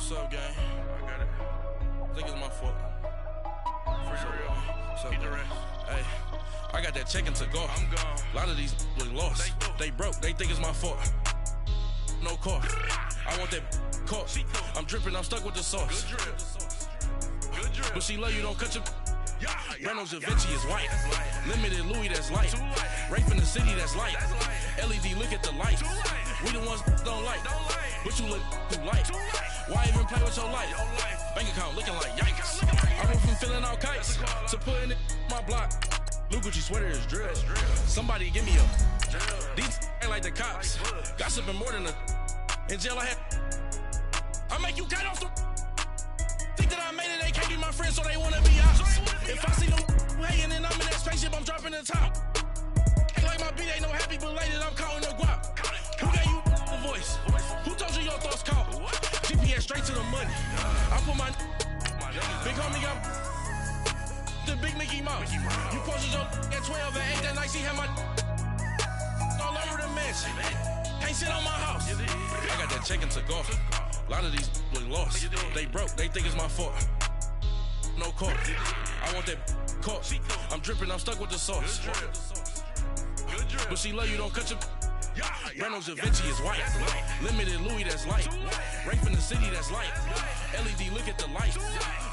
What's up, gang? I got it. I think it's my fault. For real. What's up, man? Hey, I got that check-in to go. I'm gone. A lot of these look lost. They broke. They think it's my fault. No car. I want that car. I'm dripping. I'm stuck with the sauce. Good drip. Good drip. But she love you. Don't cut your... Reynolds Da Vinci is white. Limited Louis, that's light. Rape in the city, that's light. LED, look at the light. We the ones don't like. But you look too light. Why even play with your life? Bank account looking like yikes. I went from feeling all kites to putting it in my block. Blue Gucci sweater is drill. Somebody give me a... These ain't like the cops. Gossiping more than a... In jail I had... I make you cut off the... Think that I made it, they can't be my friends, so they wanna be ops. If I see them hating and I'm in that spaceship, I'm dropping the top. Ain't like my beat, ain't no happy belated, I'm counting the guap. Who gave you the voice? Who told you your thoughts count? GPS straight to the money. I put my big homie got the big Mickey Mouse. You posted your at 12 and 8 that night, she had my all over the mansion. Can't sit on my house. I got that check-in to go. A lot of these look lost. They broke. They think it's my fault. No car. I want that car. I'm dripping. I'm stuck with the sauce. But she love you. Don't cut your... Reynolds Da Vinci is white. Limited Louis, that's light. Rape in the city, that's light. LED, look at the light.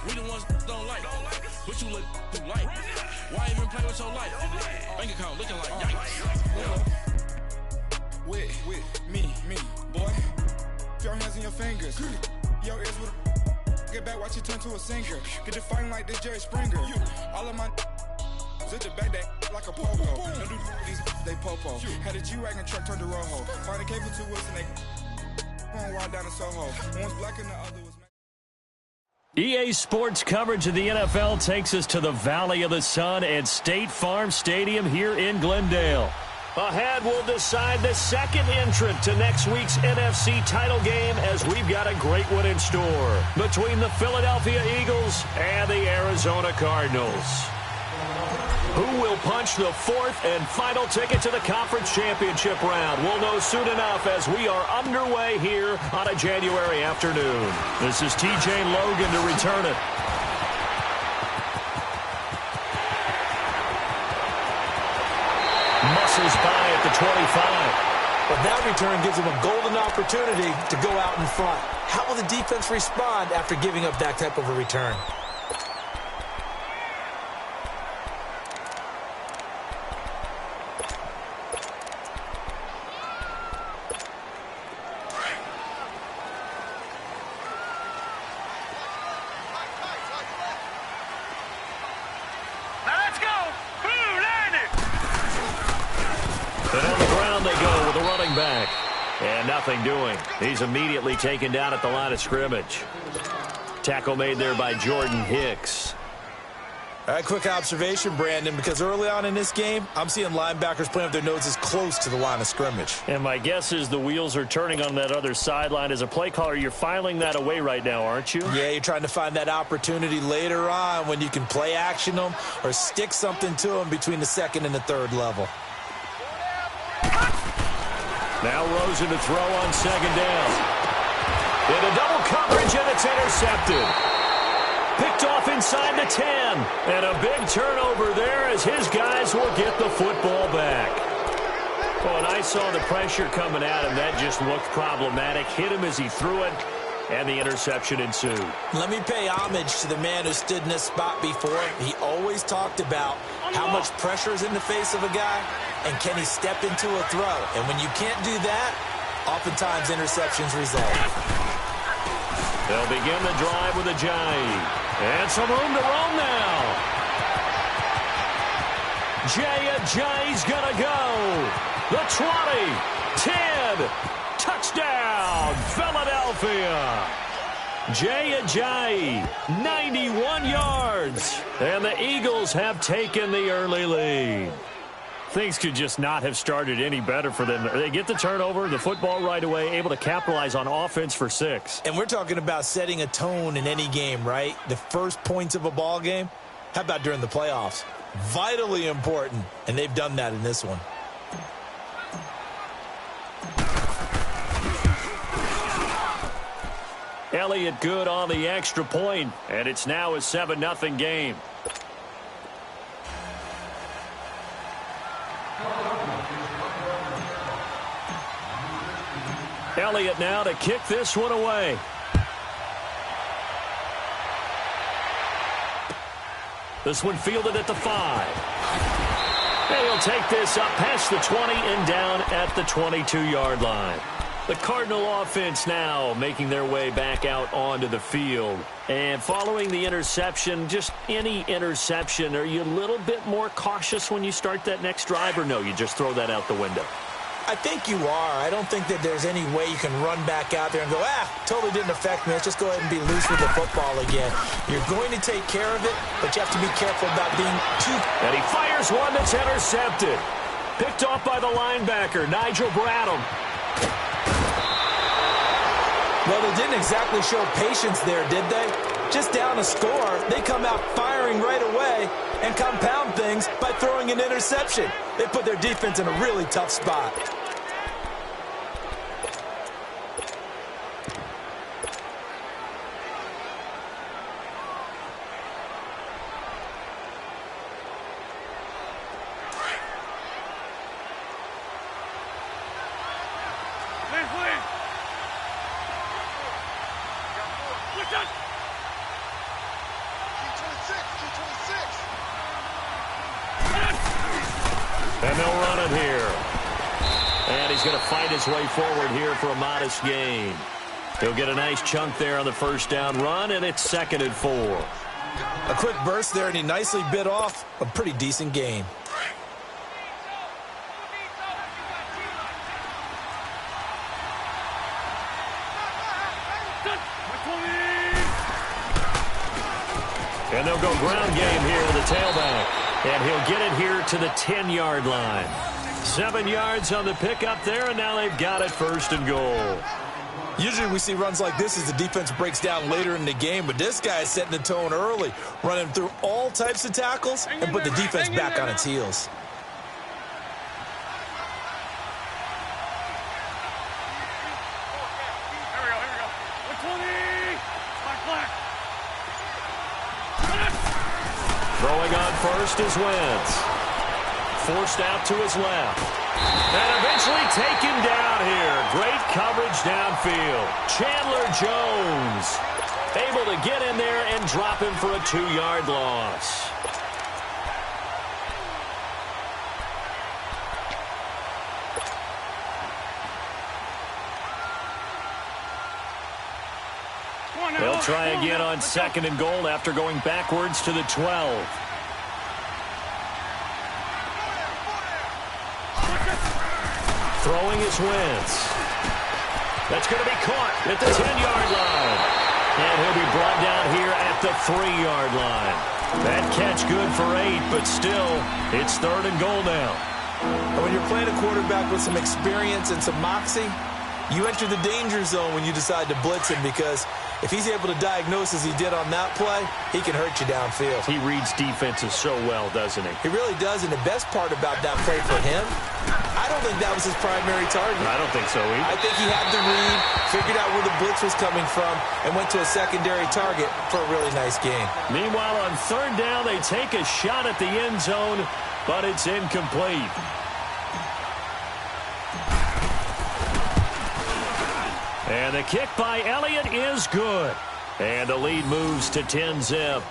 We the ones don't like. But you look too light. Why even play with your life? Bank account looking like yikes. With me, boy. Your hands in your fingers. Your ears with get back, watch you turn to a singer. Get the fighting like this Jerry Springer. All of my sit the back that like a pogo. Don't do these they popo. Had a G-Wagon truck turned to Rojo. Find a cable 2 wheels and they going wild down in Soho. One's black and the other was... EA Sports coverage of the NFL takes us to the Valley of the Sun at State Farm Stadium here in Glendale. Ahead, we'll decide the second entrant to next week's NFC title game as we've got a great one in store between the Philadelphia Eagles and the Arizona Cardinals. Who will punch the fourth and final ticket to the conference championship round? We'll know soon enough as we are underway here on a January afternoon. This is TJ Logan to return it. Muscles by at the 25. But that return gives him a golden opportunity to go out in front. How will the defense respond after giving up that type of a return? And nothing doing. He's immediately taken down at the line of scrimmage. Tackle made there by Jordan Hicks. All right, quick observation, Brandon, because early on in this game, I'm seeing linebackers playing with their noses close to the line of scrimmage. And my guess is the wheels are turning on that other sideline. As a play caller, you're filing that away right now, aren't you? Yeah, you're trying to find that opportunity later on when you can play action them or stick something to them between the second and the third level. Now Rosen to throw on second down. Into double coverage, and it's intercepted. Picked off inside the 10. And a big turnover there as his guys will get the football back. Oh, and I saw the pressure coming at him. That just looked problematic. Hit him as he threw it, and the interception ensued. Let me pay homage to the man who stood in this spot before. He always talked about how much pressure is in the face of a guy, and can he step into a throw? And when you can't do that, oftentimes interceptions result. They'll begin the drive with Ajayi. And some room to roam now. Ajayi's going to go. The 20, 10, touchdown, Philadelphia. Ajayi, 91 yards. And the Eagles have taken the early lead. Things could just not have started any better for them. They get the turnover, the football right away, able to capitalize on offense for 6. And we're talking about setting a tone in any game, right? The first points of a ball game. How about during the playoffs? Vitally important, and they've done that in this one. Elliott good on the extra point, and it's now a 7-0 game. Elliott now to kick this one away. This one fielded at the 5. And he'll take this up past the 20 and down at the 22-yard line. The Cardinal offense now making their way back out onto the field. And following the interception, just any interception, are you a little bit more cautious when you start that next drive, or no, you just throw that out the window? I think you are. I don't think that there's any way you can run back out there and go, totally didn't affect me. Let's just go ahead and be loose with the football again. You're going to take care of it, but you have to be careful about being too... And he fires one that's intercepted. Picked off by the linebacker, Nigel Bradham. Well, they didn't exactly show patience there, did they? Just down a score, they come out firing right away and compound things by throwing an interception. They put their defense in a really tough spot. And they'll run it here. And he's going to fight his way forward here for a modest gain. He'll get a nice chunk there on the first down run, and it's 2nd and 4. A quick burst there, and he nicely bit off a pretty decent gain. And they'll go ground game here to the tailback. And he'll get it here to the 10-yard line. 7 yards on the pickup there, and now they've got it 1st and goal. Usually we see runs like this as the defense breaks down later in the game, but this guy is setting the tone early, running through all types of tackles and put the defense back on its heels. Throwing on first is Wentz. Forced out to his left. And eventually taken down here. Great coverage downfield. Chandler Jones able to get in there and drop him for a 2-yard loss. They'll try again on 2nd and goal after going backwards to the 12. Throwing is Wentz. That's going to be caught at the 10-yard line. And he'll be brought down here at the 3-yard line. That catch good for 8, but still, it's 3rd and goal now. And when you're playing a quarterback with some experience and some moxie, you enter the danger zone when you decide to blitz him, because if he's able to diagnose as he did on that play, he can hurt you downfield. He reads defenses so well, doesn't he? He really does, and the best part about that play for him, I don't think that was his primary target. I don't think so either. I think he had the read, figured out where the blitz was coming from, and went to a secondary target for a really nice gain. Meanwhile, on 3rd down, they take a shot at the end zone, but it's incomplete. And the kick by Elliott is good. And the lead moves to 10-zip.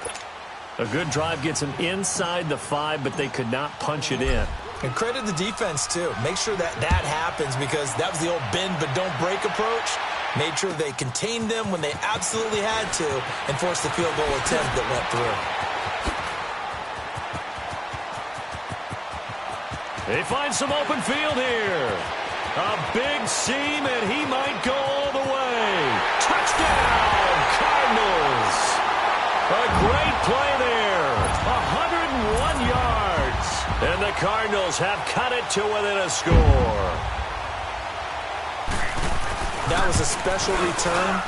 A good drive gets them inside the 5, but they could not punch it in. And credit the defense, too. Make sure that happens, because that was the old bend but don't break approach. Made sure they contained them when they absolutely had to and forced the field goal attempt that went through. They find some open field here. A big seam, and he might go all the way. Touchdown, Cardinals. A great play there. 101 yards. And the Cardinals have cut it to within a score. That was a special return.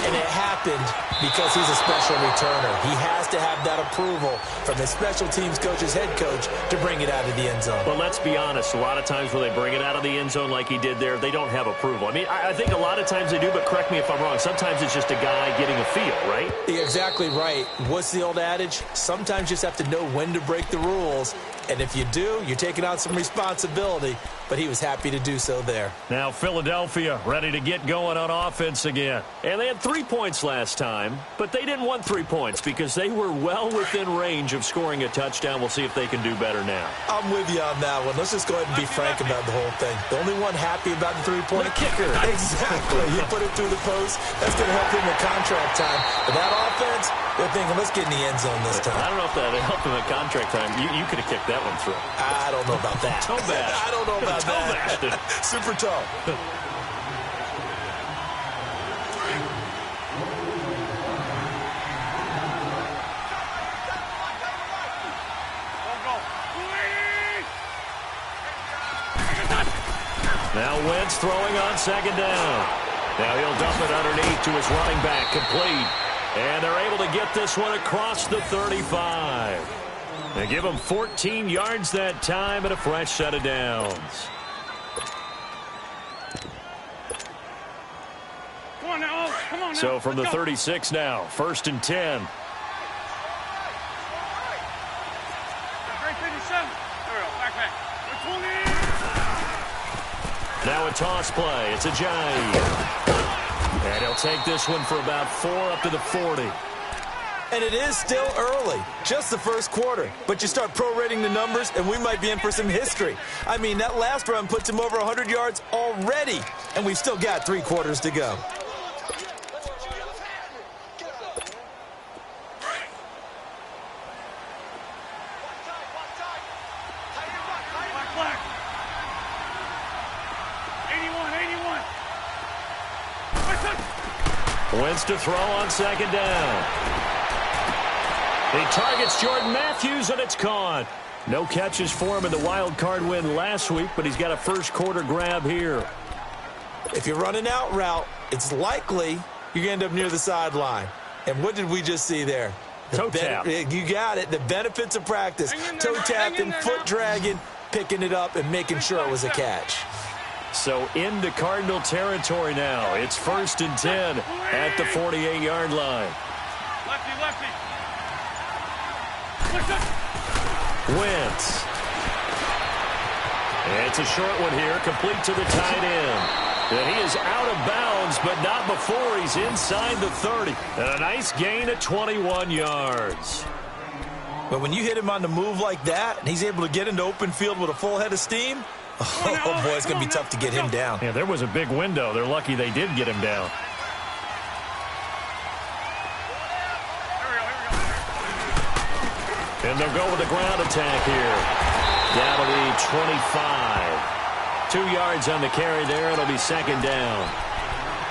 And it happened because he's a special returner. He has to have that approval from his special teams coach's head coach to bring it out of the end zone. Well, let's be honest. A lot of times when they bring it out of the end zone like he did there, they don't have approval. I mean, I think a lot of times they do, but correct me if I'm wrong. Sometimes it's just a guy getting a feel, right? You're exactly right. What's the old adage? Sometimes you just have to know when to break the rules. And if you do, you're taking on some responsibility. But he was happy to do so there. Now Philadelphia ready to get going on offense again. And they had 3 points last time, but they didn't want 3 points because they were well within range of scoring a touchdown. We'll see if they can do better now. I'm with you on that one. Let's just go ahead and be frank about the whole thing. The only one happy about the three-point kicker. Exactly. You put it through the post. That's going to help him with contract time. But that offense, they're thinking, let's get in the end zone this time. I don't know if that helped him at contract time. You could have kicked that one through. I don't know about that. Toe bash. I don't know about Toe that. bash. Super toe. Now Wentz throwing on second down. Now he'll dump it underneath to his running back, complete. And they're able to get this one across the 35. They give him 14 yards that time and a fresh set of downs. Come on now. Come on now. So from the 36 now, 1st and 10. Great 57. There we go. Back. 20. Now a toss play. It's a Ajayi. And he'll take this one for about 4 up to the 40. And it is still early, just the first quarter. But you start prorating the numbers, and we might be in for some history. I mean, that last run puts him over 100 yards already, and we've still got 3 quarters to go. Black. 81. Wentz to throw on second down. He targets Jordan Matthews, and it's caught. No catches for him in the wild card win last week, but he's got a first quarter grab here. If you're running out route, it's likely you're going to end up near the sideline. And what did we just see there? Toe tap. You got it. The benefits of practice. Toe tapping, foot dragging, picking it up, and making sure it was a catch. So into Cardinal territory now. It's 1st and 10 at the 48-yard line. Lefty. Wentz. It's a short one here, complete to the tight end. And he is out of bounds, but not before he's inside the 30. And a nice gain of 21 yards. But when you hit him on the move like that, and he's able to get into open field with a full head of steam, oh boy, it's going to be tough to get him down. Yeah, there was a big window. They're lucky they did get him down. And they'll go with a ground attack here. Down to the 25. 2 yards on the carry there. It'll be second down.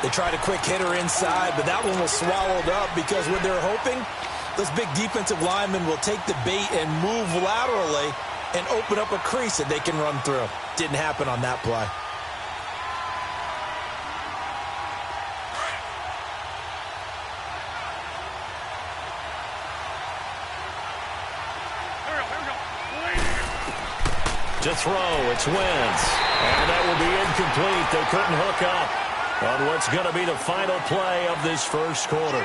They tried a quick hitter inside, but that one was swallowed up because what they're hoping, those big defensive linemen will take the bait and move laterally and open up a crease that they can run through. Didn't happen on that play. To throw, it's Wentz. And that will be incomplete. They couldn't hook up on what's going to be the final play of this first quarter.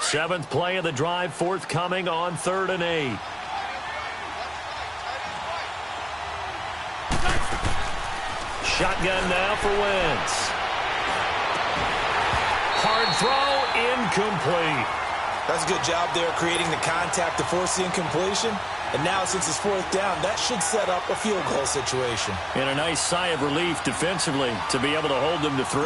Seventh play of the drive forthcoming on 3rd and 8. Shotgun now for Wentz. Hard throw, incomplete. That's a good job there creating the contact to force the incompletion. And now since it's 4th down, that should set up a field goal situation. And a nice sigh of relief defensively to be able to hold them to 3.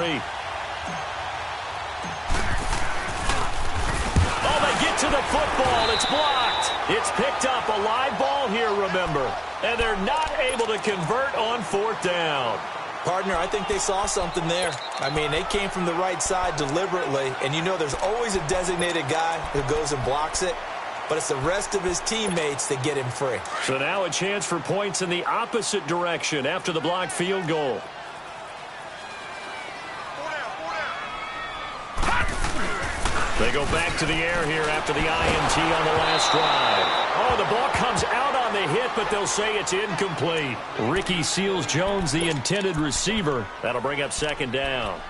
Oh, they get to the football. It's blocked. It's picked up. A live ball here, remember. And they're not able to convert on 4th down. Partner, I think they saw something there. I mean, they came from the right side deliberately, and you know there's always a designated guy who goes and blocks it, but it's the rest of his teammates that get him free. So now a chance for points in the opposite direction after the blocked field goal. They go back to the air here after the INT on the last drive. Oh, the ball comes out on the hit, but they'll say it's incomplete. Ricky Seals-Jones, the intended receiver. That'll bring up second down.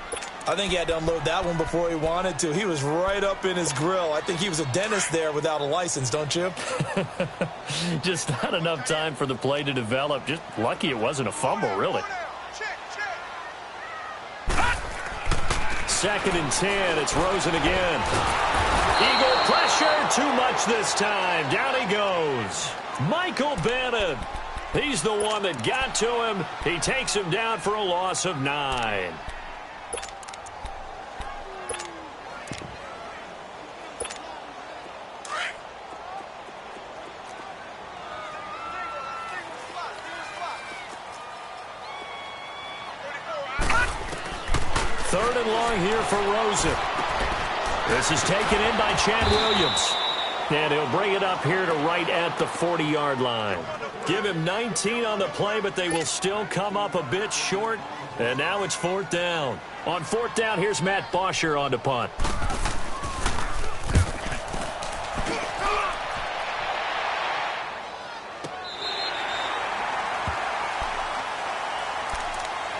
I think he had to unload that one before he wanted to. He was right up in his grill. I think he was a dentist there without a license, don't you? Just not enough time for the play to develop. Just lucky it wasn't a fumble, really. Second and 10. It's Rosen again. Eagle pressure. Too much this time. Down he goes. Michael Bannon. He's the one that got to him. He takes him down for a loss of 9. Third and long here for Rosen. This is taken in by Chad Williams. And he'll bring it up here to right at the 40-yard line. Give him 19 on the play, but they will still come up a bit short. And now it's fourth down. On fourth down, here's Matt Bosher on to punt.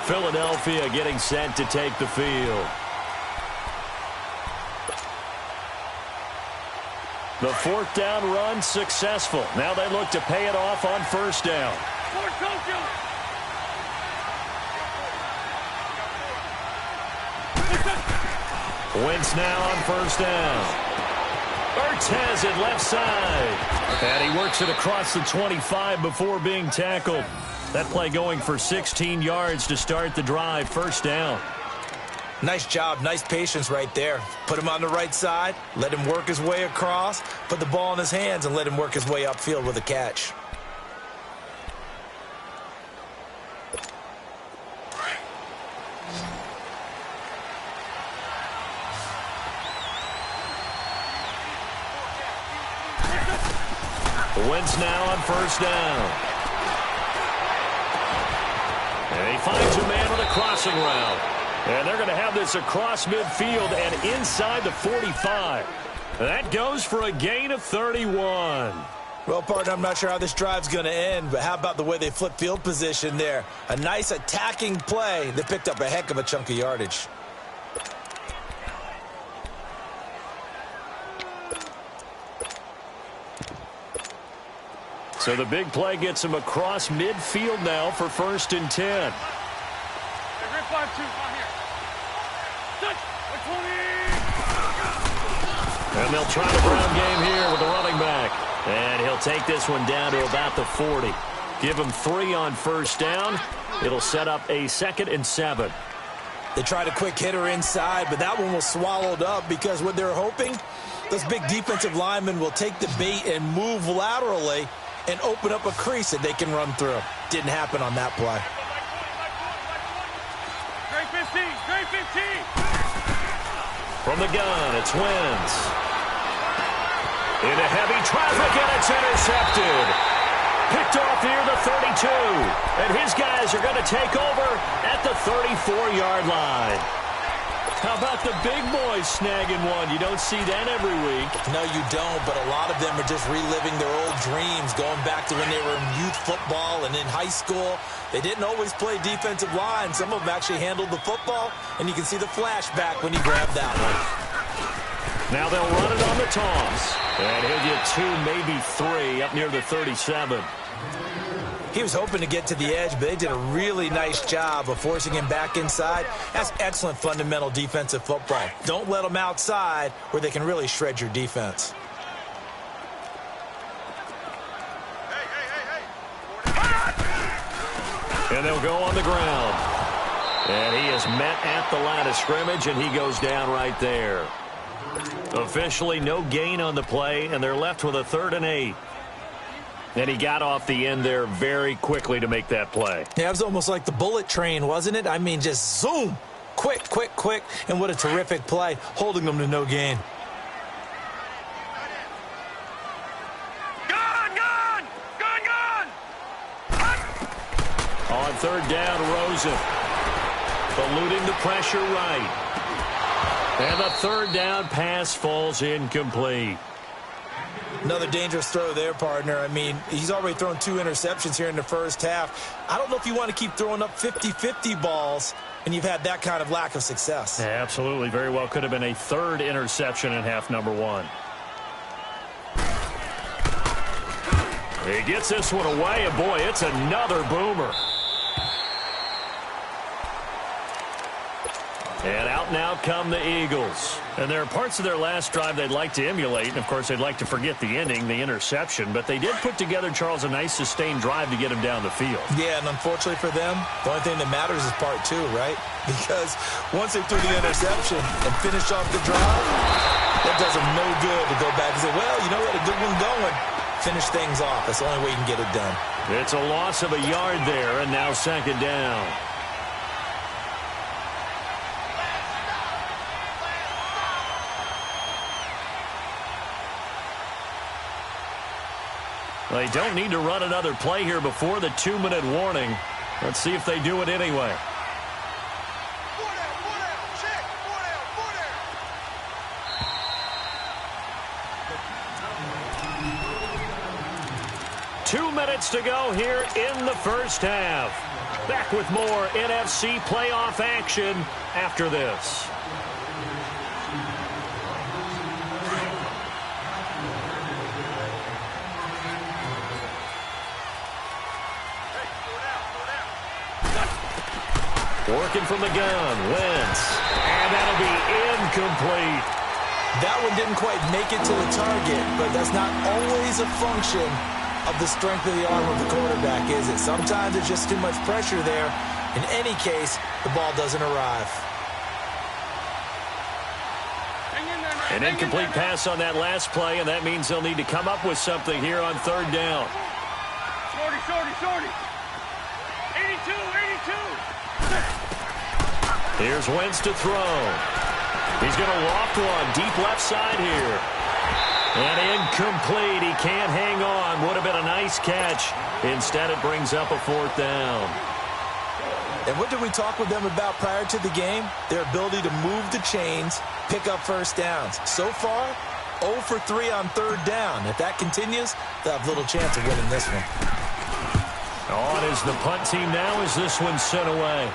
Philadelphia getting set to take the field. The fourth down run successful. Now they look to pay it off on first down. Wentz now on first down. Ertz has it left side. And he works it across the 25 before being tackled. That play going for 16 yards to start the drive. First down. Nice job. Nice patience right there. Put him on the right side. Let him work his way across. Put the ball in his hands and let him work his way upfield with a catch. Wentz now on first down. And he finds a man on a crossing route. And they're going to have this across midfield and inside the 45. That goes for a gain of 31. Well, partner, I'm not sure how this drive's going to end, but how about the way they flip field position there? A nice attacking play that picked up a heck of a chunk of yardage. So the big play gets him across midfield now for first and 10. And they'll try the ground game here with the running back. And he'll take this one down to about the 40. Give him 3 on first down. It'll set up a 2nd and 7. They tried a quick hitter inside, but that one was swallowed up because what they're hoping, those big defensive linemen will take the bait and move laterally and open up a crease that they can run through. Didn't happen on that play. Straight 15, straight 15. From the gun, it's Wentz. Into heavy traffic, and it's intercepted. Picked off near the 32. And his guys are going to take over at the 34-yard line. How about the big boys snagging one? You don't see that every week. No, you don't, but a lot of them are just reliving their old dreams, going back to when they were in youth football and in high school. They didn't always play defensive line. Some of them actually handled the football, and you can see the flashback when he grabbed that one. Now they'll run it on the toss. And he'll get 2, maybe 3 up near the 37. He was hoping to get to the edge, but they did a really nice job of forcing him back inside. That's excellent fundamental defensive football. Don't let them outside where they can really shred your defense. And they'll go on the ground. And he is met at the line of scrimmage, and he goes down right there. Officially no gain on the play, and they're left with a 3rd and 8. And he got off the end there very quickly to make that play. Yeah, it was almost like the bullet train, wasn't it? I mean, just zoom. Quick, quick, quick. And what a terrific play, holding them to no gain. On third down, Rosen. Eluding the pressure right. And the third down pass falls incomplete. Another dangerous throw there, partner. I mean, he's already thrown 2 interceptions here in the first half. I don't know if you want to keep throwing up 50-50 balls and you've had that kind of lack of success. Yeah, absolutely. Very well could have been a third interception in half number 1. He gets this one away, and boy, it's another boomer. And out now come the Eagles. And there are parts of their last drive they'd like to emulate. And, of course, they'd like to forget the ending, the interception. But they did put together, Charles, a nice sustained drive to get him down the field. Yeah, and unfortunately for them, the only thing that matters is part 2, right? Because once they threw the interception and finished off the drive, that does them no good to go back and say, well, you know, we had a good one going. Finish things off. That's the only way you can get it done. It's a loss of a yard there, and now second down. They don't need to run another play here before the 2-minute warning. Let's see if they do it anyway. 2 minutes to go here in the first half. Back with more NFC playoff action after this. Working from the gun, Wentz. And that'll be incomplete. That one didn't quite make it to the target, but that's not always a function of the strength of the arm of the quarterback, is it? Sometimes it's just too much pressure there. In any case, the ball doesn't arrive. An incomplete pass on that last play, and that means they'll need to come up with something here on third down. Shorty. 82. Here's Wentz to throw. He's going to loft one deep left side here. And incomplete. He can't hang on. Would have been a nice catch. Instead, it brings up a fourth down. And what did we talk with them about prior to the game? Their ability to move the chains, pick up first downs. So far, 0 for 3 on third down. If that continues, they'll have little chance of winning this one. On is the punt team now as this one's sent away.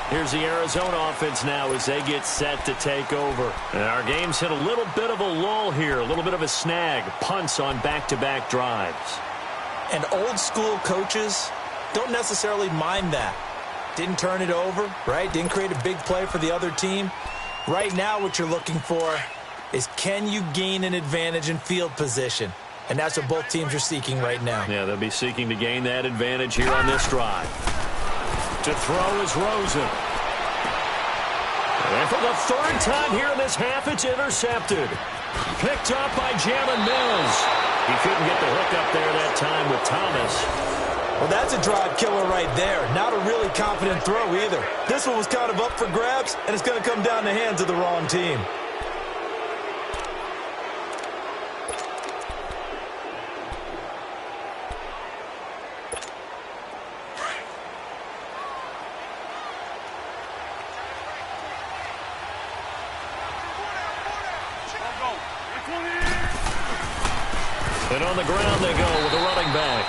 Here's the Arizona offense now as they get set to take over. And our game's hit a little bit of a lull here, a little bit of a snag. Punts on back-to-back drives. And old school coaches don't necessarily mind that. Didn't turn it over, right? Didn't create a big play for the other team. Right now what you're looking for is, can you gain an advantage in field position? And that's what both teams are seeking right now. Yeah, they'll be seeking to gain that advantage here on this drive. To throw is Rosen. And for the third time here in this half, it's intercepted. Picked up by Jalen Mills. He couldn't get the hook up there that time with Thomas. Well, that's a drive killer right there. Not a really confident throw either. This one was kind of up for grabs, and it's going to come down the hands of the wrong team. And on the ground they go with the running back.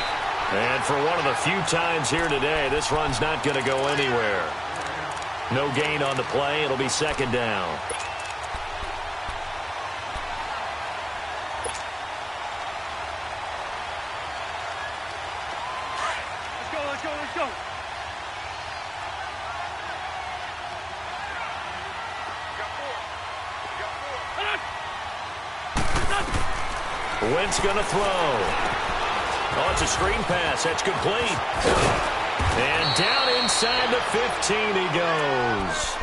And for one of the few times here today, this run's not going to go anywhere. No gain on the play. It'll be second down. Let's go. Wentz going to throw. Oh, it's a screen pass. That's complete. And down inside the 15 he goes.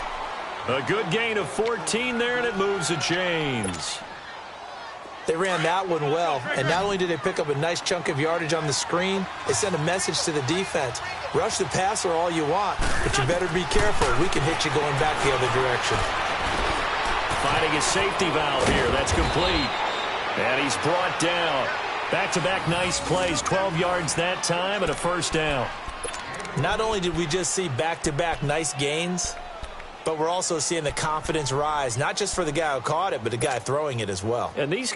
A good gain of 14 there, and it moves the chains. They ran that one well, and not only did they pick up a nice chunk of yardage on the screen, they sent a message to the defense. Rush the passer all you want, but you better be careful. We can hit you going back the other direction. Finding his safety valve here. That's complete. And he's brought down. Back-to-back nice plays, 12 yards that time and a first down. Not only did we just see back-to-back nice gains, but we're also seeing the confidence rise, not just for the guy who caught it, but the guy throwing it as well. And these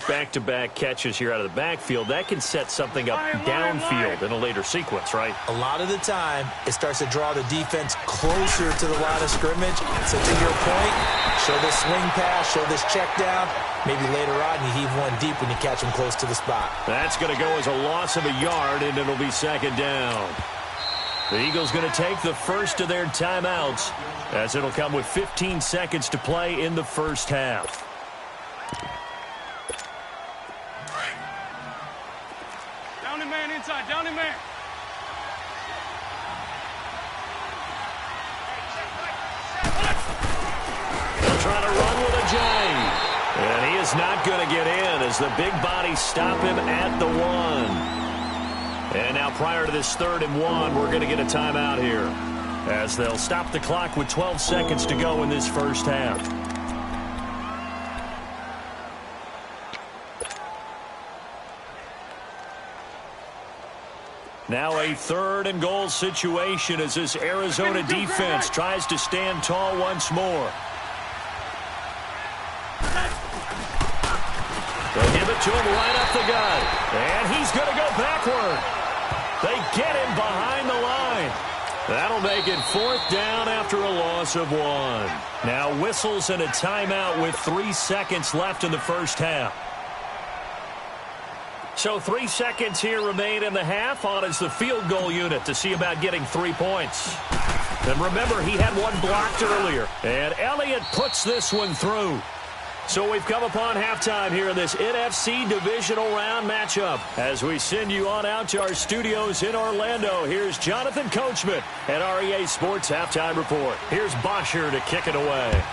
back-to-back catches here out of the backfield, that can set something up downfield in a later sequence, right? A lot of the time, it starts to draw the defense closer to the line of scrimmage. So to your point, show this swing pass, show this check down. Maybe later on you heave one deep when you catch him close to the spot. That's going to go as a loss of a yard, and it'll be second down. The Eagles going to take the first of their timeouts, as it'll come with 15 seconds to play in the first half. Down and man inside, down and man. They'll try to run with a J. And he is not going to get in as the big bodies stop him at the 1. And now prior to this 3rd and 1, we're going to get a timeout here, as they'll stop the clock with 12 seconds to go in this first half. Now a 3rd and goal situation as this Arizona defense tries to stand tall once more. They'll give it to him right up the gut. And he's going to go backward. They get him behind the line. That'll make it 4th down after a loss of 1. Now whistles and a timeout with 3 seconds left in the first half. So 3 seconds here remain in the half. On is the field goal unit to see about getting 3 points. And remember, he had one blocked earlier. And Elliott puts this one through. So we've come upon halftime here in this NFC divisional round matchup. As we send you on out to our studios in Orlando, here's Jonathan Coachman at REA Sports Halftime Report. Here's Bosher to kick it away.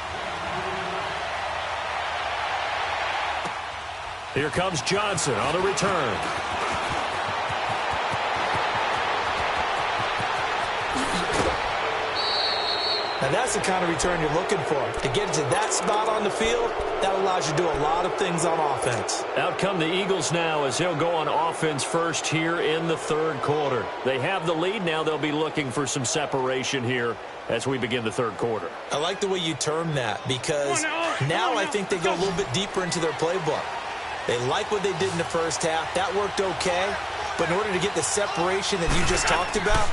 Here comes Johnson on the return. Now that's the kind of return you're looking for. To get to that spot on the field, that allows you to do a lot of things on offense. Out come the Eagles now as they'll go on offense first here in the 3rd quarter. They have the lead. Now they'll be looking for some separation here as we begin the 3rd quarter. I like the way you term that, because now I think they go a little bit deeper into their playbook. They like what they did in the first half. That worked okay. But in order to get the separation that you just talked about,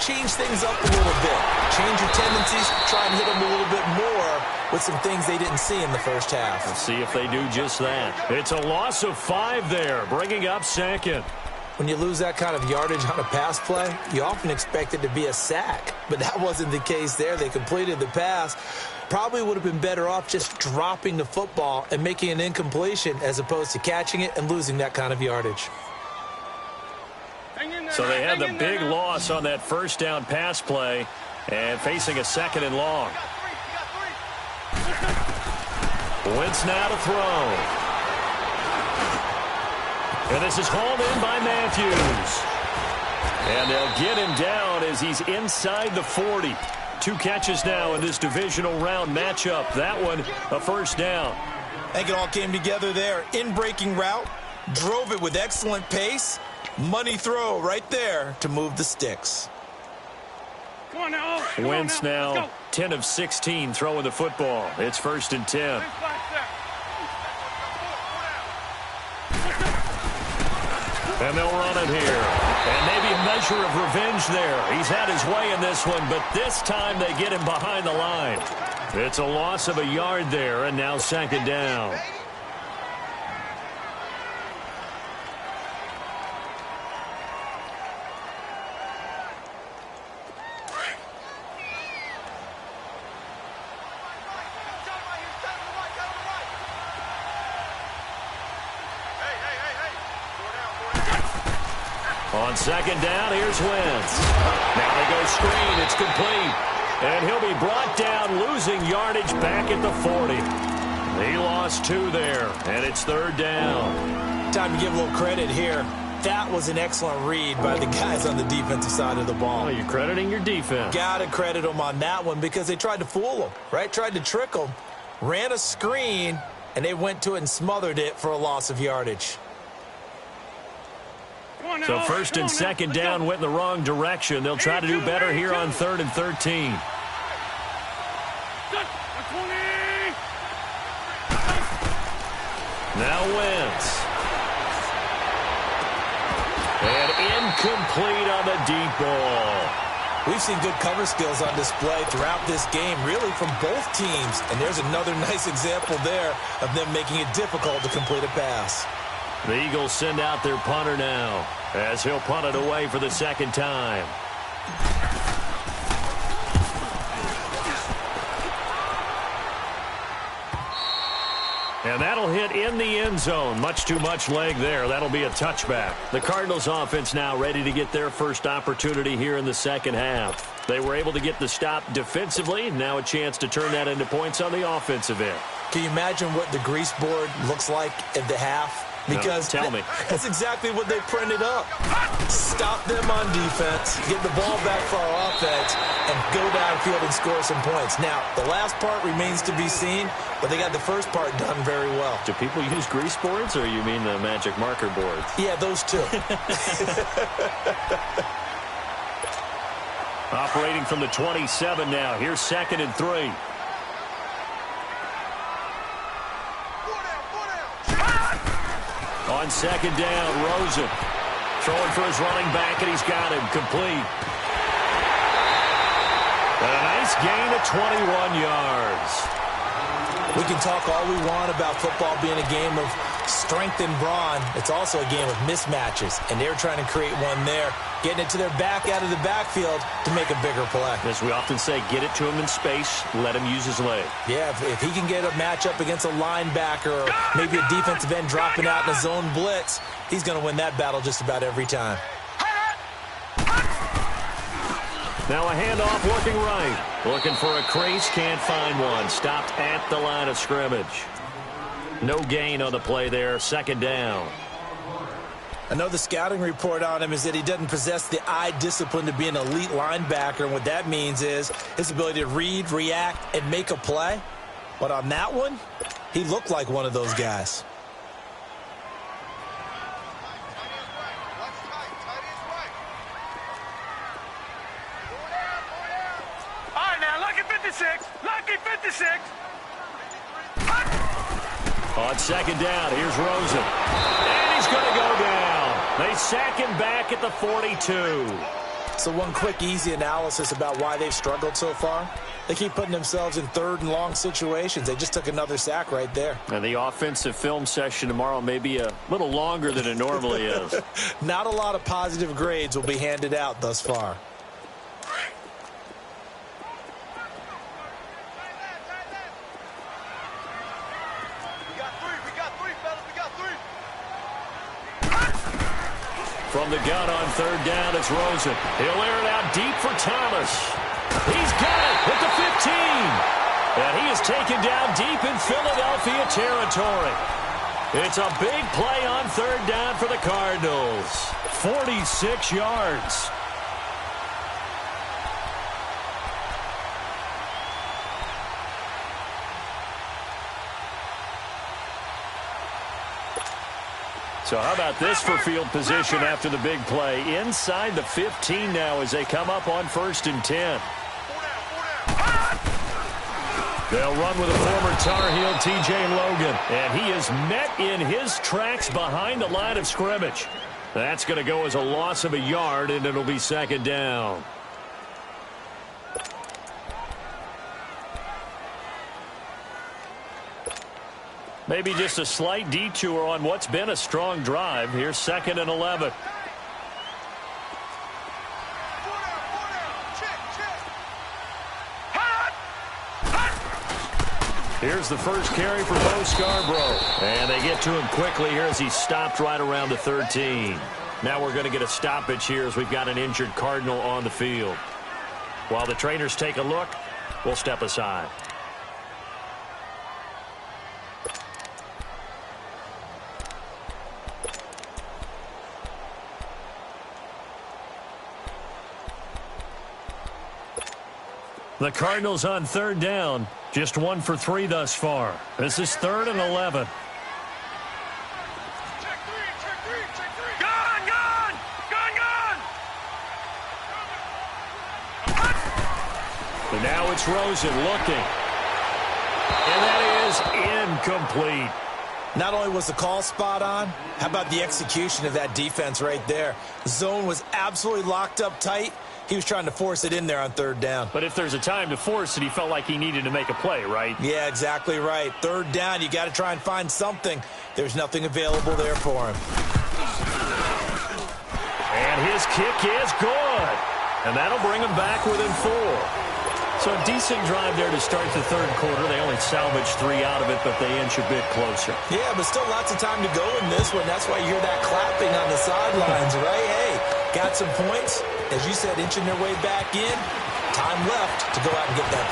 change things up a little bit. Change your tendencies. Try and hit them a little bit more with some things they didn't see in the first half. Let's see if they do just that. It's a loss of 5 there, bringing up 2nd. When you lose that kind of yardage on a pass play, you often expect it to be a sack. But that wasn't the case there. They completed the pass. Probably would have been better off just dropping the football and making an incompletion as opposed to catching it and losing that kind of yardage. So they had the big loss on that first down pass play and facing a 2nd and long. Wentz now to throw. And this is hauled in by Matthews. And they'll get him down as he's inside the 40. 2 catches now in this divisional round matchup. That one a first down. I think it all came together there. In-breaking route, drove it with excellent pace. Money throw right there to move the sticks. Come on now. Wentz now 10 of 16 throwing the football. It's 1st and 10. And they'll run it here. And maybe a measure of revenge there. He's had his way in this one, but this time they get him behind the line. It's a loss of a yard there, and now 2nd down. On 2nd down, here's Wentz. Now they go screen. It's complete. And he'll be brought down, losing yardage back at the 40. He lost 2 there, and it's 3rd down. Time to give a little credit here. That was an excellent read by the guys on the defensive side of the ball. Oh, you're crediting your defense. Got to credit them on that one because they tried to fool them, right? Tried to trick them, ran a screen, and they went to it and smothered it for a loss of yardage. So 1st and 2nd down went in the wrong direction. They'll try to do better here on 3rd and 13. Now Wentz. And incomplete on the deep ball. We've seen good cover skills on display throughout this game, really from both teams. And there's another nice example there of them making it difficult to complete a pass. The Eagles send out their punter now as he'll punt it away for the 2nd time. And that'll hit in the end zone. Much too much leg there. That'll be a touchback. The Cardinals offense now ready to get their first opportunity here in the 2nd half. They were able to get the stop defensively. Now a chance to turn that into points on the offensive end. Can you imagine what the grease board looks like at the half? Because no, tell me. That's exactly what they printed up. Stop them on defense, get the ball back for our offense, and go downfield and score some points. Now, the last part remains to be seen, but they got the first part done very well. Do people use grease boards, or you mean the magic marker boards? Yeah, those two. Operating from the 27 now. Here's 2nd and 3. On 2nd down, Rosen throwing for his running back, and he's got him complete. And a nice gain of 21 yards. We can talk all we want about football being a game of strength and brawn. It's also a game of mismatches, and they're trying to create one there, getting it to their back out of the backfield to make a bigger play. As we often say, get it to him in space, let him use his leg. Yeah, if he can get a matchup against a linebacker or maybe a defensive end dropping out in a zone blitz, he's going to win that battle just about every time. Now a handoff working right. Looking for a crease, can't find one. Stopped at the line of scrimmage. No gain on the play there, 2nd down. I know the scouting report on him is that he doesn't possess the eye discipline to be an elite linebacker, and what that means is his ability to read, react, and make a play. But on that one, he looked like one of those guys. All right, now, lucky 56. Lucky 56. On 2nd down, here's Rosen. And he's going to go down. They sack him back at the 42. So one quick, easy analysis about why they've struggled so far. They keep putting themselves in 3rd and long situations. They just took another sack right there. And the offensive film session tomorrow may be a little longer than it normally is. Not a lot of positive grades will be handed out thus far. From the gun on 3rd down, it's Rosen. He'll air it out deep for Thomas. He's got it at the 15. And he is taken down deep in Philadelphia territory. It's a big play on 3rd down for the Cardinals. 46 yards. So how about this for field position after the big play? Inside the 15 now as they come up on 1st and 10. They'll run with a former Tar Heel, T.J. Logan. And he is met in his tracks behind the line of scrimmage. That's going to go as a loss of a yard, and it'll be 2nd down. Maybe just a slight detour on what's been a strong drive. Here's 2nd and 11. Here's the first carry for Bo Scarborough. And they get to him quickly here as he stopped right around the 13. Now we're going to get a stoppage here as we've got an injured Cardinal on the field. While the trainers take a look, we'll step aside. The Cardinals on third down. Just 1 for 3 thus far. This is 3rd and 11. Check three. Gone! And now it's Rosen looking. And that is incomplete. Not only was the call spot on, how about the execution of that defense right there? The zone was absolutely locked up tight. He was trying to force it in there on 3rd down. But if there's a time to force it, he felt like he needed to make a play, right? Yeah, exactly right. 3rd down, you got to try and find something. There's nothing available there for him. And his kick is good. And that'll bring him back within 4. So a decent drive there to start the 3rd quarter. They only salvaged 3 out of it, but they inch a bit closer. Yeah, but still lots of time to go in this one. That's why you hear that clapping on the sidelines, right? Hey, got some points. As you said, inching their way back in. Time left to go out and get that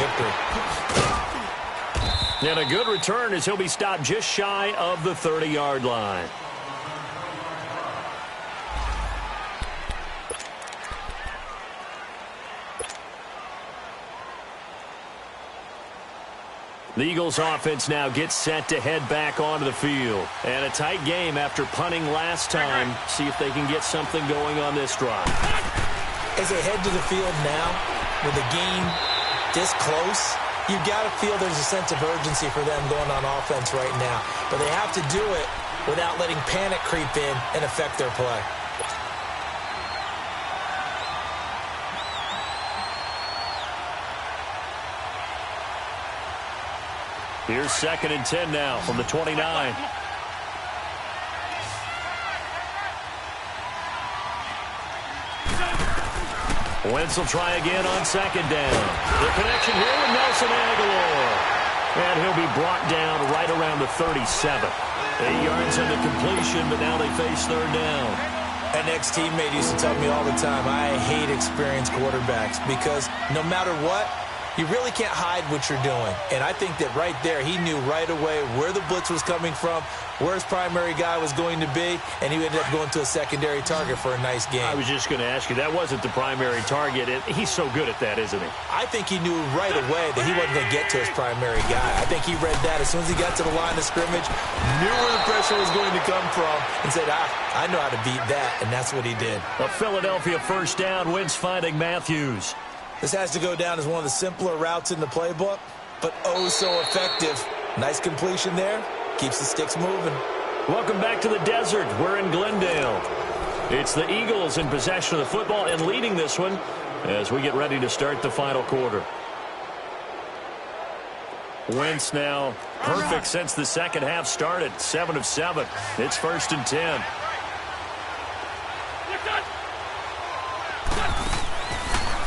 victory. And a good return as he'll be stopped just shy of the 30-yard line. The Eagles offense now gets set to head back onto the field. And a tight game after punting last time. See if they can get something going on this drive. As they head to the field now, with the game this close, you've got to feel there's a sense of urgency for them going on offense right now. But they have to do it without letting panic creep in and affect their play. Here's 2nd and 10 now from the 29. Wentz will try again on 2nd down. The connection here with Nelson Aguilar. And he'll be brought down right around the 37. 8 yards on the completion, but now they face 3rd down. An ex-teammate used to tell me all the time, I hate experienced quarterbacks because no matter what, you really can't hide what you're doing. And I think that right there, he knew right away where the blitz was coming from, where his primary guy was going to be, and he ended up going to a secondary target for a nice game. I was just going to ask you, that wasn't the primary target. He's so good at that, isn't he? I think he knew right away that he wasn't going to get to his primary guy. I think he read that as soon as he got to the line of scrimmage, knew where the pressure was going to come from, and said, I know how to beat that, and that's what he did. A Philadelphia 1st down, Wentz finding Matthews. This has to go down as one of the simpler routes in the playbook, but oh so effective. Nice completion there. Keeps the sticks moving. Welcome back to the desert. We're in Glendale. It's the Eagles in possession of the football and leading this one as we get ready to start the final quarter. Wentz now perfect since the second half started. 7 of 7. It's 1st and 10.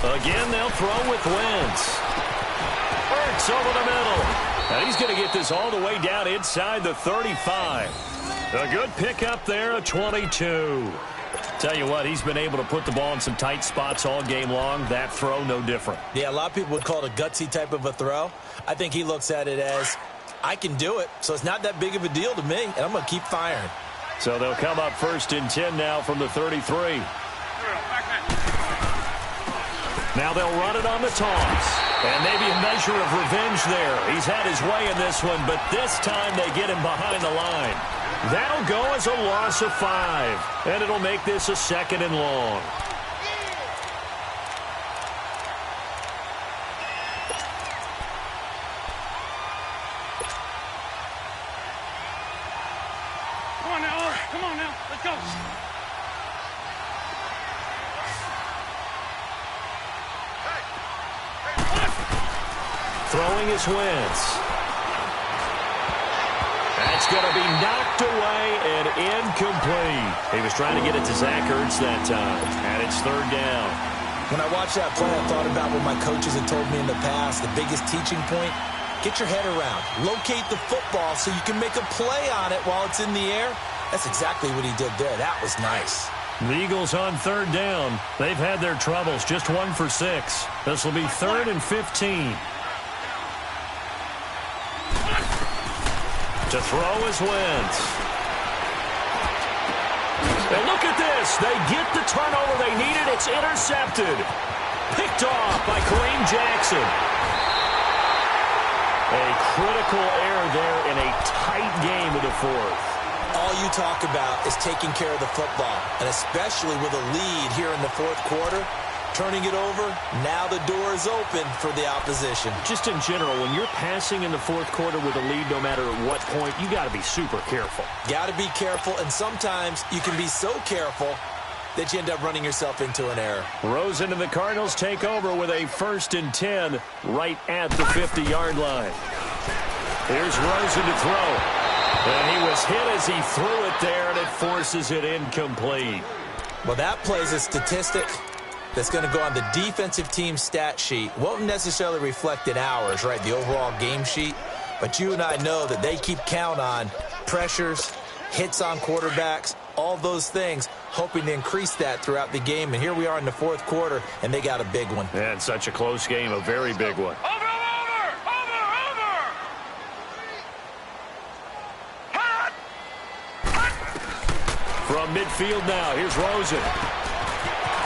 Again, they'll throw with Wentz. Hurts over the middle. And he's going to get this all the way down inside the 35. A good pickup there, a 22. Tell you what, he's been able to put the ball in some tight spots all game long. That throw, no different. Yeah, a lot of people would call it a gutsy type of a throw. I think he looks at it as, I can do it, so it's not that big of a deal to me, and I'm going to keep firing. So they'll come up 1st and 10 now from the 33. Now they'll run it on the toss. And maybe a measure of revenge there. He's had his way in this one, but this time they get him behind the line. That'll go as a loss of 5. And it'll make this a 2nd and long. Come on now. Let's go. Throwing is Wentz. That's going to be knocked away and incomplete. He was trying to get it to Zach Ertz that time, and it's 3rd down. When I watched that play, I thought about what my coaches had told me in the past. The biggest teaching point, get your head around. Locate the football so you can make a play on it while it's in the air. That's exactly what he did there. That was nice. The Eagles on 3rd down. They've had their troubles, just 1 for 6. This will be 3rd and 15. To throw is Wentz. And look at this. They get the turnover they needed. It's intercepted. Picked off by Kareem Jackson. A critical error there in a tight game of the fourth. All you talk about is taking care of the football, and especially with a lead here in the fourth quarter, turning it over, now the door is open for the opposition. Just in general, when you're passing in the fourth quarter with a lead, no matter at what point, you got to be super careful. Got to be careful, and sometimes you can be so careful that you end up running yourself into an error. Rosen and the Cardinals take over with a 1st and 10 right at the 50-yard line. Here's Rosen to throw. And he was hit as he threw it there, and it forces it incomplete. Well, that plays a statistic that's going to go on the defensive team stat sheet. Won't necessarily reflect in ours, right, the overall game sheet. But you and I know that they keep count on pressures, hits on quarterbacks, all those things, hoping to increase that throughout the game. And here we are in the fourth quarter, and they got a big one. And such a close game, a very big one. Over! From midfield now, here's Rosen.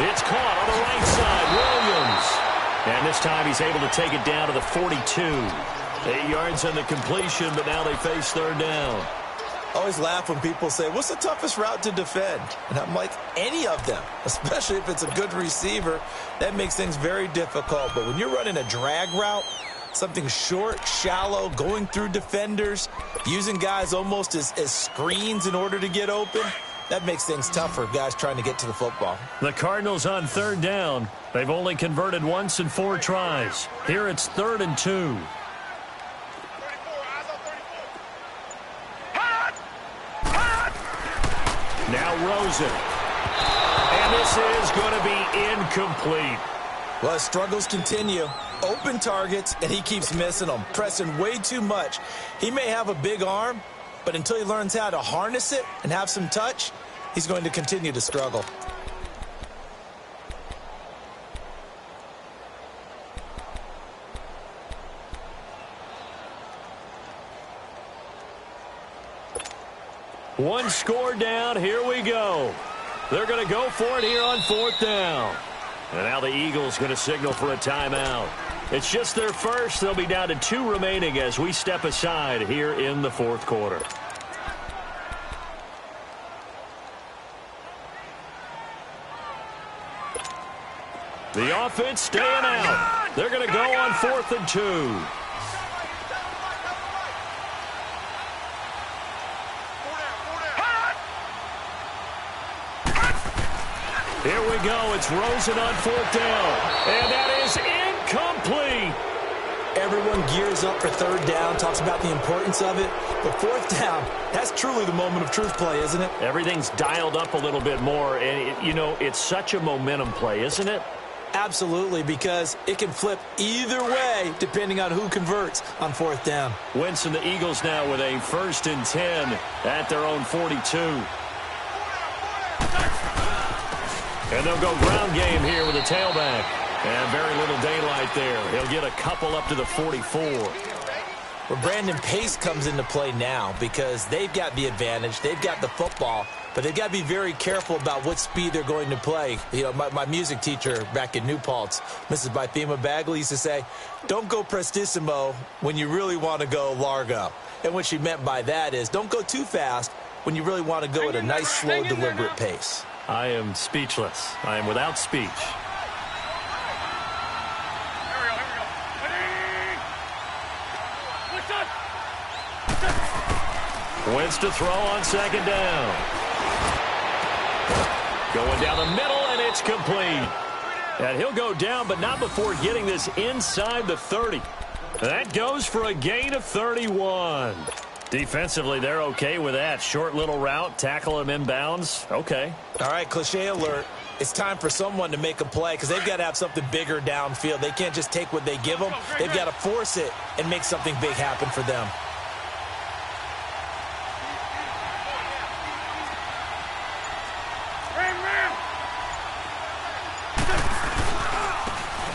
It's caught on the right side, Williams. And this time he's able to take it down to the 42. 8 yards on the completion, but now they face third down. I always laugh when people say, what's the toughest route to defend? And I'm like, any of them, especially if it's a good receiver. That makes things very difficult. But when you're running a drag route, something short, shallow, going through defenders, using guys almost as screens in order to get open, that makes things tough for guys trying to get to the football. The Cardinals on third down. They've only converted once in 4 tries. Here it's 3rd and 2. Now Rosen. And this is going to be incomplete. Well, his struggles continue. Open targets, and he keeps missing them, pressing way too much. He may have a big arm, but until he learns how to harness it and have some touch, he's going to continue to struggle. One score down. Here we go. They're going to go for it here on 4th down. And now the Eagles going to signal for a timeout. It's just their first. They'll be down to 2 remaining as we step aside here in the fourth quarter. The offense staying out. They're going to go on 4th and 2. Here we go. It's Rosen on 4th down. And that is incomplete. Everyone gears up for 3rd down, talks about the importance of it. But 4th down, that's truly the moment of truth play, isn't it? Everything's dialed up a little bit more. And, you know, it's such a momentum play, isn't it? Absolutely, because it can flip either way depending on who converts on 4th down. Wentz and the Eagles now with a 1st and 10 at their own 42. And they'll go ground game here with a tailback. And very little daylight there. He'll get a couple up to the 44. Well, Brandon, pace comes into play now because they've got the advantage. They've got the football, but they've got to be very careful about what speed they're going to play. You know, my music teacher back in New Paltz, Mrs. Bythema Bagley, used to say, don't go prestissimo when you really want to go largo. And what she meant by that is don't go too fast when you really want to go at a nice, slow, deliberate pace. I am speechless. I am without speech. Wentz to throw on 2nd down. Going down the middle, and it's complete. And he'll go down, but not before getting this inside the 30. That goes for a gain of 31. Defensively, they're okay with that. Short little route, tackle him inbounds. Okay. All right, cliche alert. It's time for someone to make a play because they've got to have something bigger downfield. They can't just take what they give them. They've got to force it and make something big happen for them.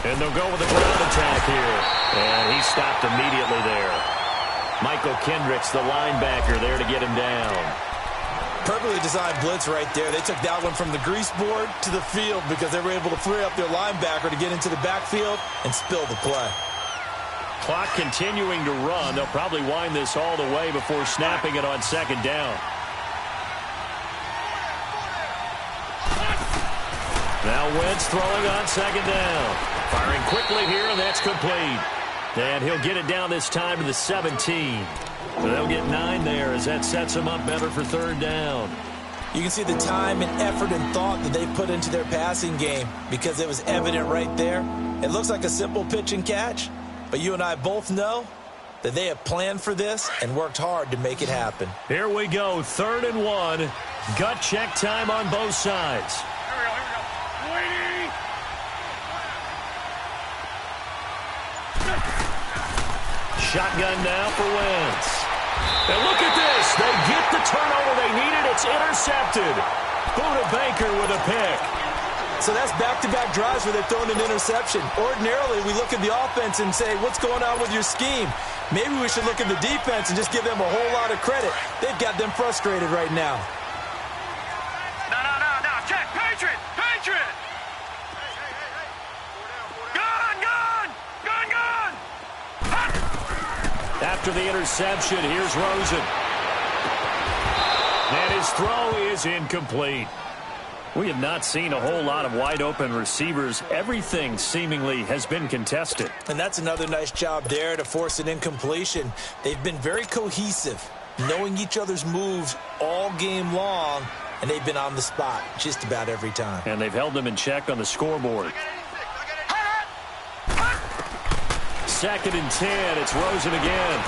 And they'll go with a ground attack here. And he stopped immediately there. Michael Kendricks, the linebacker, there to get him down. Perfectly designed blitz right there. They took that one from the grease board to the field because they were able to free up their linebacker to get into the backfield and spill the play. Clock continuing to run. They'll probably wind this all the way before snapping it on second down. Now Wentz throwing on second down. Firing quickly here, and that's complete. And he'll get it down this time to the 17. So they'll get 9 there as that sets them up better for third down. You can see the time and effort and thought that they put into their passing game because it was evident right there. It looks like a simple pitch and catch, but you and I both know that they have planned for this and worked hard to make it happen. Here we go, 3rd and 1. Gut check time on both sides. Shotgun now for Wentz. And look at this. They get the turnover they needed. It's intercepted. Buda Baker with a pick. So that's back-to-back drives where they've thrown an interception. Ordinarily, we look at the offense and say, what's going on with your scheme? Maybe we should look at the defense and just give them a whole lot of credit. They've got them frustrated right now. No. Check. Patriot. After the interception, here's Rosen. And his throw is incomplete. We have not seen a whole lot of wide-open receivers. Everything seemingly has been contested. And that's another nice job there to force an incompletion. They've been very cohesive, knowing each other's moves all game long, and they've been on the spot just about every time. And they've held them in check on the scoreboard. 2nd and 10. It's Rosen again.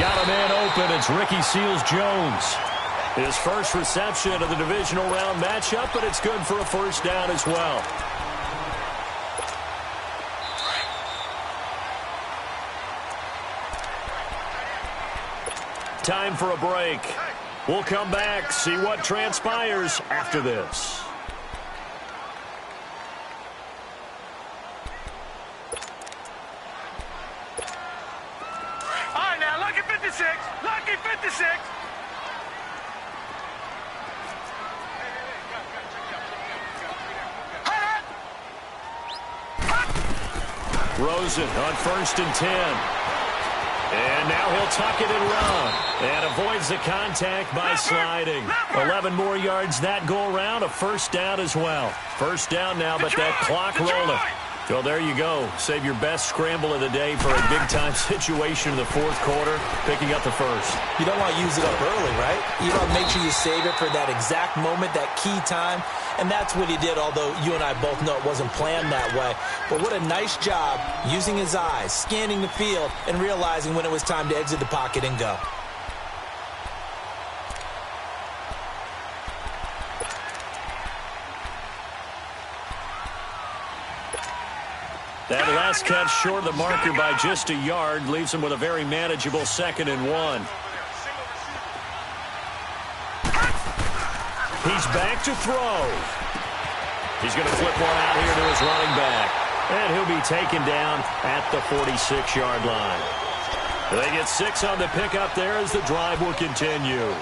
Got a man open. It's Ricky Seals-Jones. His first reception of the divisional round matchup, but it's good for a first down as well. Time for a break. We'll come back, see what transpires after this. Lucky 56. Rosen on 1st and 10. And now he'll tuck it and run. And avoids the contact by sliding. 11 more yards that go around. A first down as well. First down now, but that clock rolling. Well, there you go. Save your best scramble of the day for a big-time situation in the 4th quarter, picking up the first. You don't want to use it up early, right? You want to make sure you save it for that exact moment, that key time. And that's what he did, although you and I both know it wasn't planned that way. But what a nice job using his eyes, scanning the field, and realizing when it was time to exit the pocket and go. That last catch short of the marker by just a yard leaves him with a very manageable 2nd and 1. He's back to throw. He's going to flip one out here to his running back. And he'll be taken down at the 46-yard line. They get 6 on the pickup there as the drive will continue.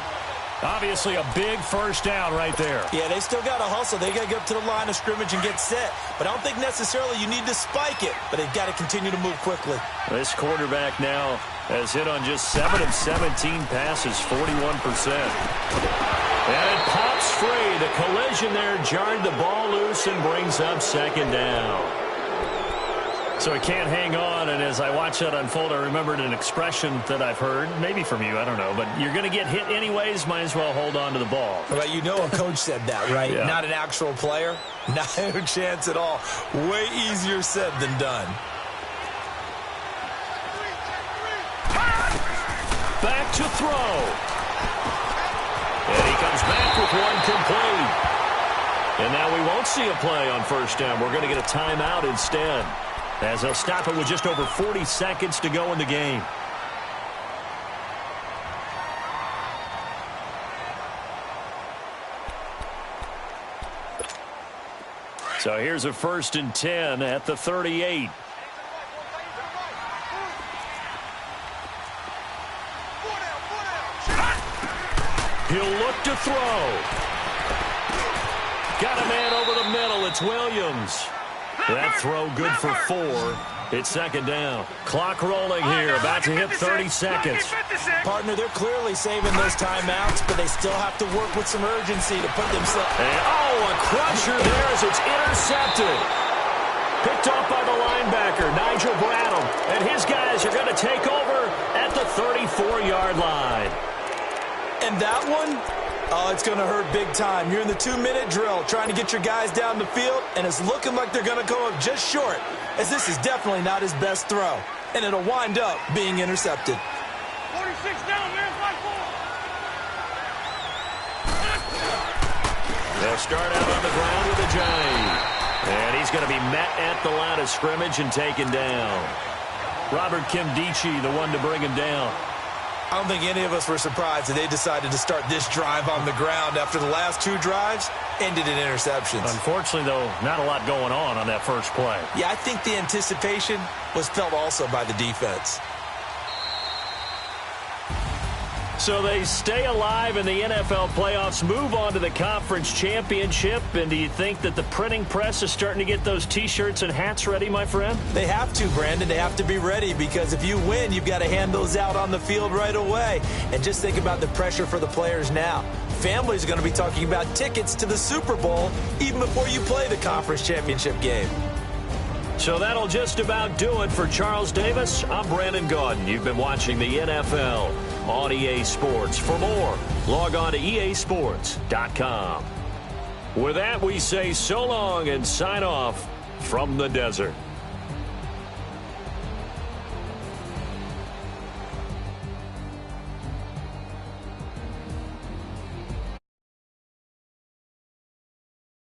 Obviously a big first down right there. Yeah, they still got to hustle. They got to get up to the line of scrimmage and get set. But I don't think necessarily you need to spike it. But they've got to continue to move quickly. This quarterback now has hit on just 7 of 17 passes, 41%. And it pops free. The collision there jarred the ball loose and brings up 2nd down. So he can't hang on, and as I watch that unfold, I remembered an expression that I've heard, maybe from you, I don't know, but you're going to get hit anyways, might as well hold on to the ball. Well, you know a coach said that, right? Yeah. Not an actual player. Not a chance at all. Way easier said than done. Back to throw. And he comes back with one complete. And now we won't see a play on first down. We're going to get a timeout instead, as they'll stop it with just over 40 seconds to go in the game. So here's a 1st and 10 at the 38. He'll look to throw. Got a man over the middle. It's Williams. That throw good for 4. It's second down. Clock rolling here. About to hit 30 seconds. Partner, they're clearly saving those timeouts, but they still have to work with some urgency to put themselves... A crusher there as it's intercepted. Picked off by the linebacker, Nigel Bradham. And his guys are going to take over at the 34-yard line. And that one, oh, it's going to hurt big time. You're in the 2-minute drill trying to get your guys down the field, and it's looking like they're going to go up just short, as this is definitely not his best throw. And it'll wind up being intercepted. 46 down, man. 5-4. They'll start out on the ground with a Johnny. And he's going to be met at the line of scrimmage and taken down. Robert Kimdichie, the one to bring him down. I don't think any of us were surprised that they decided to start this drive on the ground after the last 2 drives ended in interceptions. Unfortunately, though, not a lot going on that first play. Yeah, I think the anticipation was felt also by the defense. So they stay alive in the NFL playoffs, move on to the conference championship. And do you think that the printing press is starting to get those T-shirts and hats ready, my friend? They have to, Brandon. They have to be ready, because if you win, you've got to hand those out on the field right away. And just think about the pressure for the players now. Families are going to be talking about tickets to the Super Bowl even before you play the conference championship game. So that'll just about do it for Charles Davis. I'm Brandon Gaudin. You've been watching the NFL on EA Sports. For more, log on to easports.com. With that, we say so long and sign off from the desert.